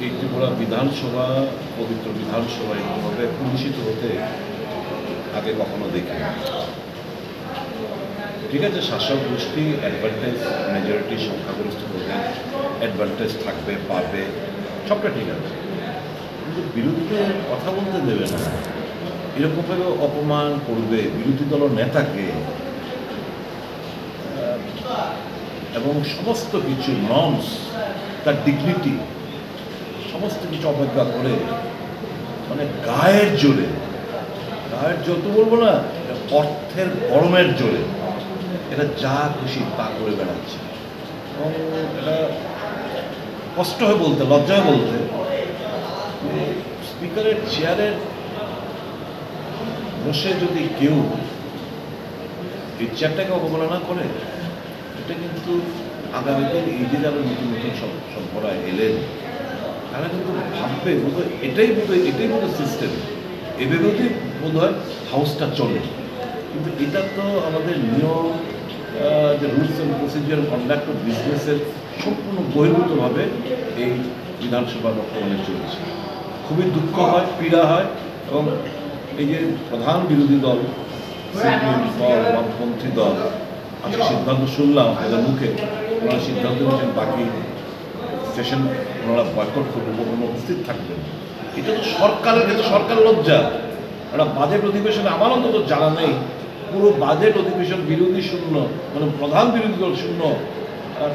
এই ত্রিপুরা বিধানসভা পবিত্র বিধানসভা এইভাবে পুলিশিত হতে আগে কখনো দেখি। ঠিক আছে, শাসক গোষ্ঠী অ্যাডভান্টেজ, মেজরিটি সংখ্যাগরিষ্ঠ ভোটে অ্যাডভান্টেজ থাকবে, পাবে, সবটা ঠিক আছে, কিন্তু বিরুদ্ধে কথা বলতে দেবে না, এরকমভাবে অপমান করবে বিরোধী দলের নেতাকে, এবং সমস্ত কিছু নর্মস, তার ডিগনিটি, সমস্ত কিছু অবজ্ঞা করে, মানে গায়ের জোরে তো বলবো না, অর্থের গরমের জোরে এটা যা খুশি তা করে বেড়াচ্ছে। এবং এটা কষ্ট হয়ে বলতে, লজ্জা হয়ে বলতে, স্পিকারের চেয়ারের বসে যদি কেউ এই চেয়ারটাকে অবমাননা করে, এটা কিন্তু আগামী দিন এই যে যারা নতুন নতুন সম্পরা এলেন, তারা কিন্তু ভাববে বোধহয় এটাই বোধহয় সিস্টেম, এভাবেই বোধ হয় হাউসটা চলে। কিন্তু এটা তো আমাদের নিয়ম, যে rules and procedure, conduct of বিজনেসের সম্পূর্ণ বহির্ভূতভাবে এই বিধানসভা বর্তমানে চলছে। খুবই দুঃখ হয়, পীড়া হয়, এবং এই যে প্রধান বিরোধী দল, সিপিএম দল, বামপন্থী দল, আজকে সিদ্ধান্ত শুনলাম তাদের মুখে, ওনারা সিদ্ধান্ত নিয়েছেন বাকি সেশন ওনারা বয়কট করবেন, ওনারা উপস্থিত থাকবেন। এটা তো সরকারের কাছে সরকার লজ্জা। একটা বাজেট অধিবেশনে আমার অন্তত জানা নেই পুরো বাজেট অধিবেশন বিরোধী শূন্য, মানে প্রধান বিরোধী দল শূন্য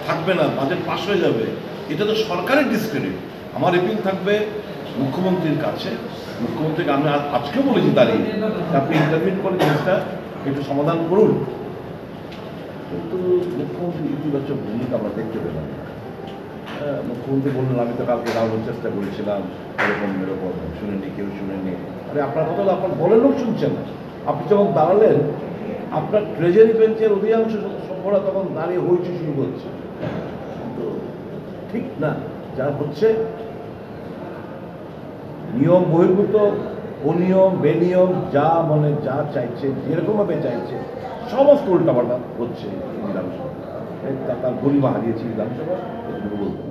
থাকবে না, বাজেট পাস হয়ে যাবে। এটা তো সরকারের ডিসক্রেডিট। আমার এপিল থাকবে মুখ্যমন্ত্রীর কাছে, মুখ্যমন্ত্রীকে আমি আজকেও বলেছি দাঁড়িয়ে, আপনি ইন্টারভিউ করে জিনিসটা একটু সমাধান করুন, কিন্তু মুখ্যমন্ত্রী ইতিবাচক ভূমিকা আমরা দেখতে পেলাম না। মুখ্যমন্ত্রী বললেন আমি তো কালকে দাঁড়ানোর চেষ্টা করেছিলাম, এরকম শুনেনি, কেউ শুনেনি। আরে আপনার কথা তো আপনার দলের লোক শুনছেন। আপনি যখন দাঁড়ালেন, আপনার ট্রেজারি বেঞ্চের অধিকাংশ সভ্যরা তখন দাঁড়িয়ে হইচই শুরু করছে। কিন্তু ঠিক না, যা হচ্ছে নিয়ম বহির্ভূত, অনিয়ম বেনিয়ম, যা মনে যা চাইছে, যেরকমভাবে চাইছে, সমস্ত উল্টাপাল্টা হচ্ছে বিধানসভা। তার গরিমা হারিয়েছি বিধানসভা, এটুকু বলতে